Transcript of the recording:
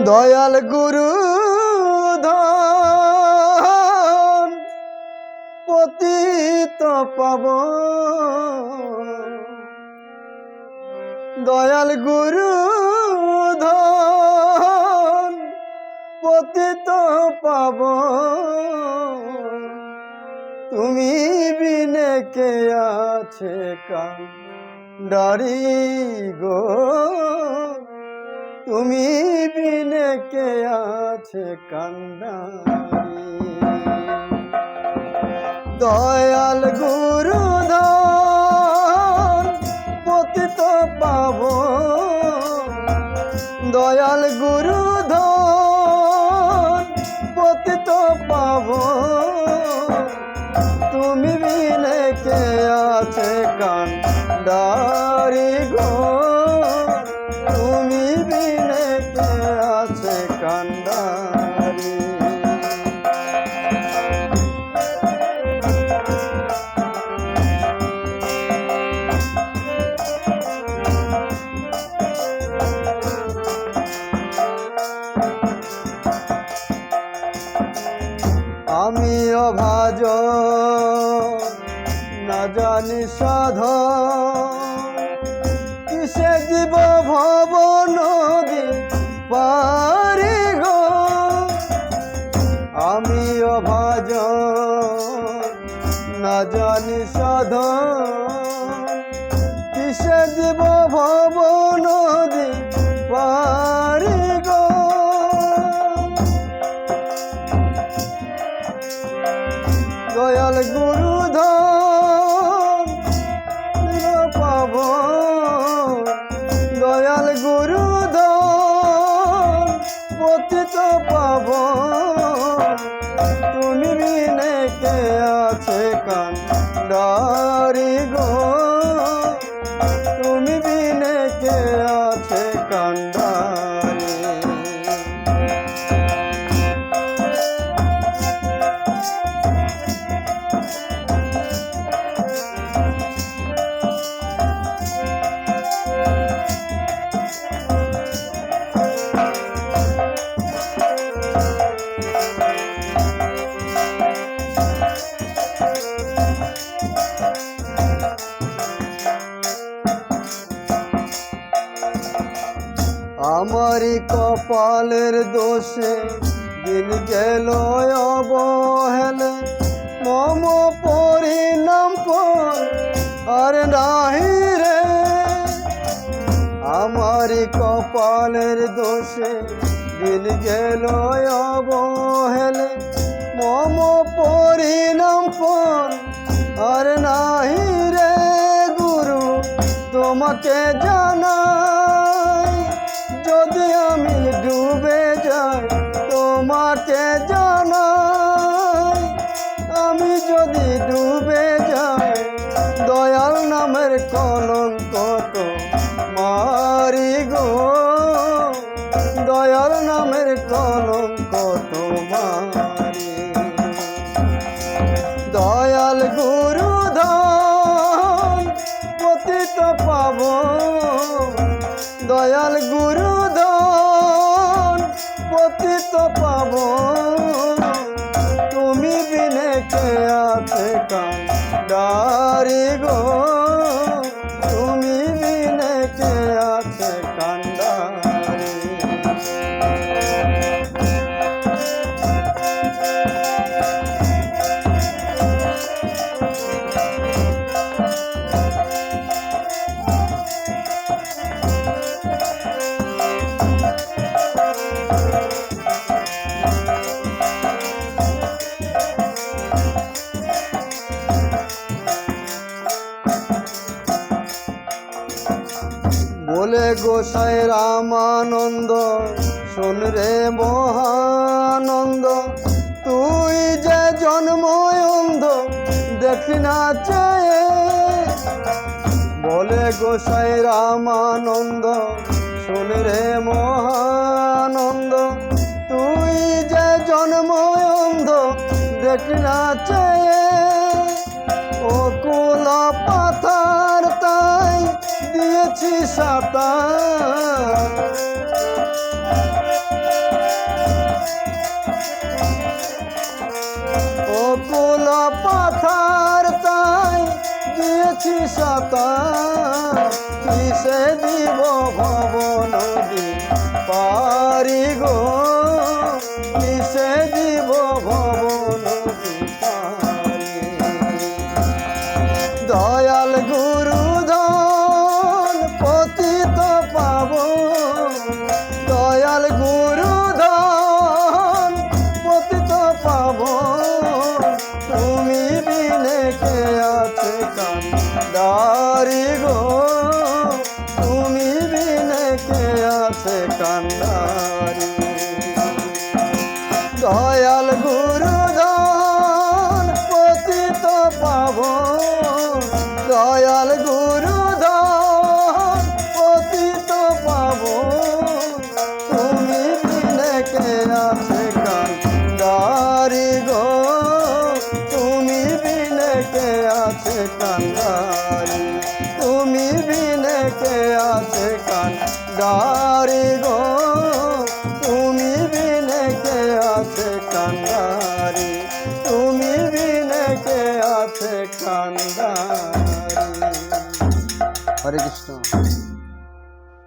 দয়াল গুরু ধন পতিত পাবন, দয়াল গুরু ধন পতিত পাবন। তুমি বিনে কে আছে কান্ডারি গো, তুমি বিনে কে আছে কান্ডারি। দয়াল গুরু ধন পতিত পাবন, দয়াল গুরু ধন পতিত পাবন। তুমি বিনে কে আছে কান্ডারি গো, তুমি বিনে কে আছে কান্ডারি। আমি অভাজ না জানি সাধন, কিসে দিব ভব নদী পারি গো। আমি অভাজ না জানি সাধন, কিসে দিব ভব নদী পারি গো। দয়াল গুরু ধন পাবন, দয়াল গুরু ধন পতিত পাবন। তুমি বিনে কে আছে কান্ডারি গো, তুমি বিনে কে আছে কান্ডারি। আমারি কপালের দোষে দিন গেল অবহেলে, মম পরিণাম পর আর নাহি রে। আমারি কপালের দোষে দিন গেল অবহেলে, মম পরিণাম পর আর নাহি রে। গুরু তোমাকে জানাই, যদি আমি ডুবে যাই তোমাকে জানাই, আমি যদি ডুবে যাই দয়াল নামের কলঙ্ক তো মারি গো, দয়াল নামের কলঙ্ক তো মারি। দয়াল গুরু ধন পতিত পাবন, দয়াল গুরু ধন পতিত পাবন। তুমি বিনে কে আছে কান্ডারি গো, তুমি বিনে কে আছে কান্ডারি। বলে গোসাই রামানন্দ শোন রে মহানন্দ, তুই যে জন্ম অন্ধ দেখি না চেয়ে। বলে গোসাই রামানন্দ শোন রে মহানন্দ, তুই যে জন্ম অন্ধ দেখি না চেয়ে। ও কুল পাথার তাই দিয়েছি সাঁতার, তার কিসে দিব ভব নদী পারি গো, কিসে দিব ভব নদী পারি। দয়াল গুরুধন পতিত পাবন, দয়াল গুরুধন পতিত পাবন, তুমি বিনে কে আছে কান্দারি গো, তুমি বিনে কে আছে কান্দারি। দয়াল গুরুধন পতিত পাবন, দয়াল গুরুধন পতিত পাবন, তুমি বিনে কে আছে কান্দারি গো, তুমি বিনে কে আছে কান্দারি, তুমি বিনে কে আছে কান্দারি গো, তুমি বিনে কে আছে কান্দারি, তুমি বিনে কে আছে কান্দারি। হরে কৃষ্ণ।